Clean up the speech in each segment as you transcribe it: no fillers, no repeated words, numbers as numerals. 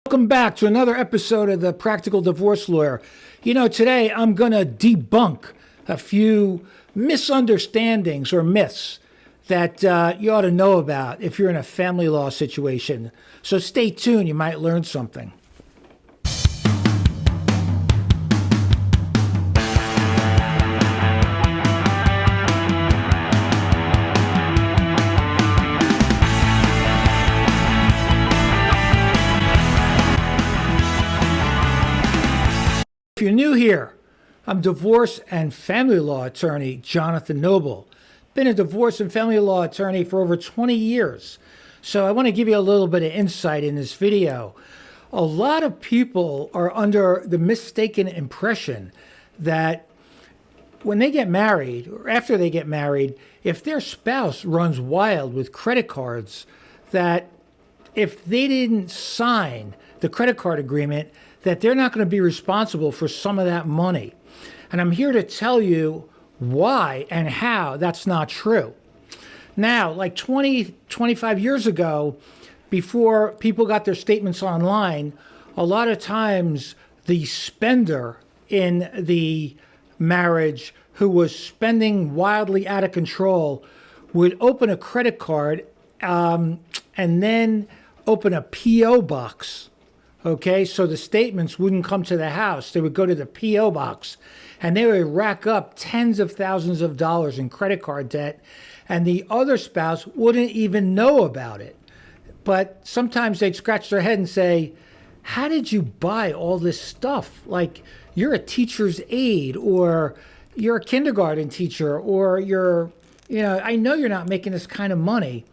Welcome back to another episode of the Practical Divorce Lawyer. You know, today I'm going to debunk a few misunderstandings or myths that you ought to know about if you're in a family law situation. So stay tuned, you might learn something. If you're new here, I'm divorce and family law attorney Jonathan Noble. Been a divorce and family law attorney for over 20 years. So I want to give you a little bit of insight in this video. A lot of people are under the mistaken impression that when they get married or after they get married, if their spouse runs wild with credit cards, that if they didn't sign the credit card agreement, that they're not going to be responsible for some of that money. And I'm here to tell you why and how that's not true. Now, like 25 years ago, before people got their statements online, a lot of times the spender in the marriage who was spending wildly out of control would open a credit card and then open a P.O. box. Okay, so the statements wouldn't come to the house. They would go to the P.O. box, and they would rack up tens of thousands of dollars in credit card debt, and the other spouse wouldn't even know about it. But sometimes they'd scratch their head and say, how did you buy all this stuff? Like, you're a teacher's aide, or you're a kindergarten teacher, or I know you're not making this kind of money.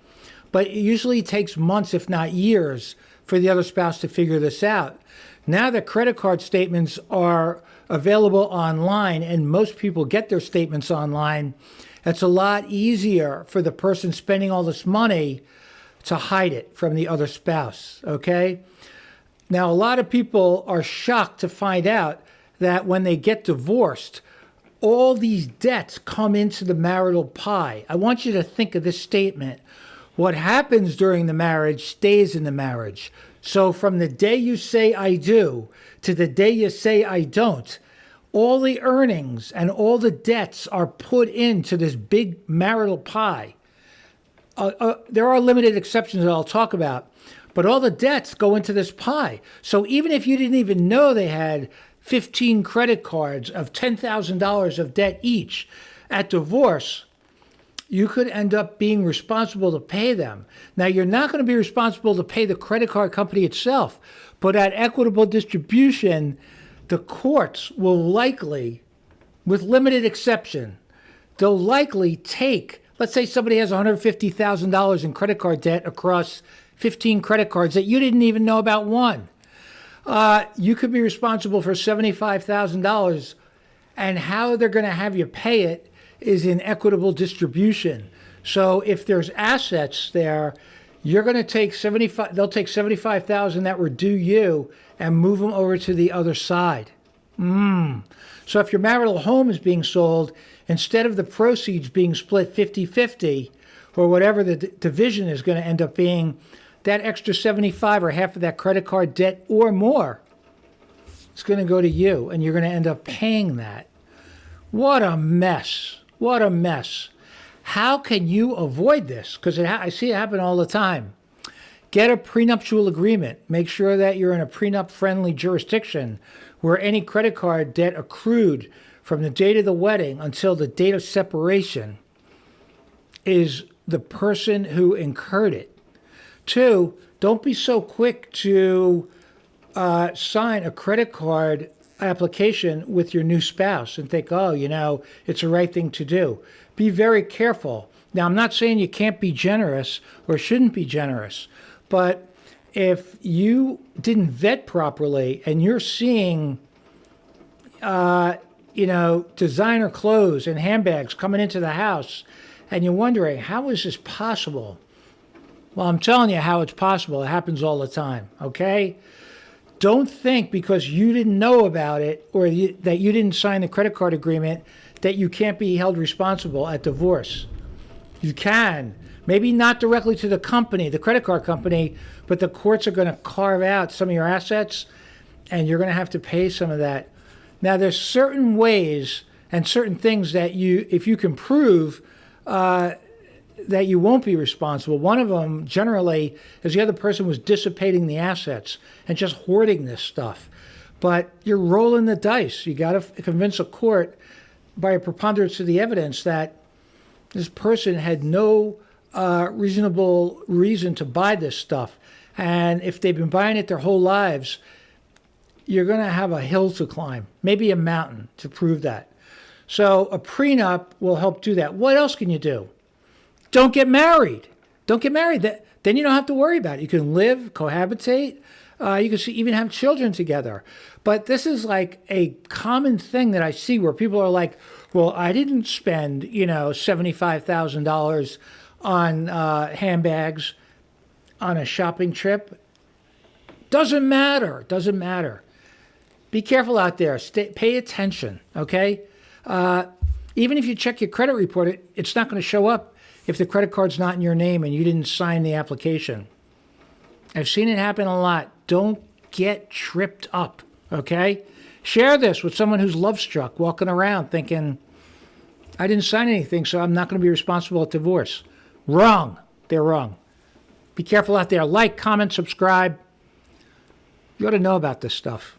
But it usually takes months, if not years, for the other spouse to figure this out. Now that credit card statements are available online and most people get their statements online, it's a lot easier for the person spending all this money to hide it from the other spouse, okay? Now, a lot of people are shocked to find out that when they get divorced, all these debts come into the marital pie. I want you to think of this statement. What happens during the marriage stays in the marriage. So from the day you say I do to the day you say I don't, all the earnings and all the debts are put into this big marital pie. There are limited exceptions that I'll talk about, but all the debts go into this pie. So even if you didn't even know they had 15 credit cards of $10,000 of debt each at divorce, you could end up being responsible to pay them. Now, you're not going to be responsible to pay the credit card company itself, but at equitable distribution, the courts will likely, with limited exception, they'll likely take, let's say somebody has $150,000 in credit card debt across 15 credit cards that you didn't even know about one. You could be responsible for $75,000, and how they're going to have you pay it is in equitable distribution. So if there's assets there, you're going to take they'll take $75,000 that were due you and move them over to the other side. So if your marital home is being sold, instead of the proceeds being split 50-50, or whatever the division is going to end up being, that extra 75 or half of that credit card debt or more, it's going to go to you, and you're going to end up paying that. What a mess. What a mess. How can you avoid this? Because I see it happen all the time. Get a prenuptial agreement. Make sure that you're in a prenup-friendly jurisdiction where any credit card debt accrued from the date of the wedding until the date of separation is the person who incurred it. 2, don't be so quick to sign a credit card application with your new spouse and think, oh, it's the right thing to do. Be very careful. Now, I'm not saying you can't be generous or shouldn't be generous, but if you didn't vet properly and you're seeing, designer clothes and handbags coming into the house and you're wondering, how is this possible? Well, I'm telling you how it's possible. It happens all the time, okay? Don't think because you didn't know about it or that you didn't sign the credit card agreement that you can't be held responsible at divorce. You can, Maybe not directly to the company, the credit card company, but the courts are going to carve out some of your assets and you're going to have to pay some of that. Now, there's certain ways and certain things that if you can prove that you won't be responsible. One of them, generally, is the other person was dissipating the assets and just hoarding this stuff. But you're rolling the dice. You got to convince a court by a preponderance of the evidence that this person had no reasonable reason to buy this stuff. And if they've been buying it their whole lives, you're going to have a hill to climb, maybe a mountain to prove that. So a prenup will help do that. What else can you do? Don't get married. Don't get married. Then you don't have to worry about it. You can live, cohabitate. You can even have children together. But this is like a common thing that I see where people are like, well, I didn't spend, $75,000 on handbags on a shopping trip. Doesn't matter. Doesn't matter. Be careful out there. Pay attention, okay? Even if you check your credit report, it's not going to show up if the credit card's not in your name and you didn't sign the application. I've seen it happen a lot. Don't get tripped up, okay? Share this with someone who's love-struck, walking around thinking, I didn't sign anything, so I'm not going to be responsible at divorce. Wrong. They're wrong. Be careful out there. Like, comment, subscribe. You ought to know about this stuff.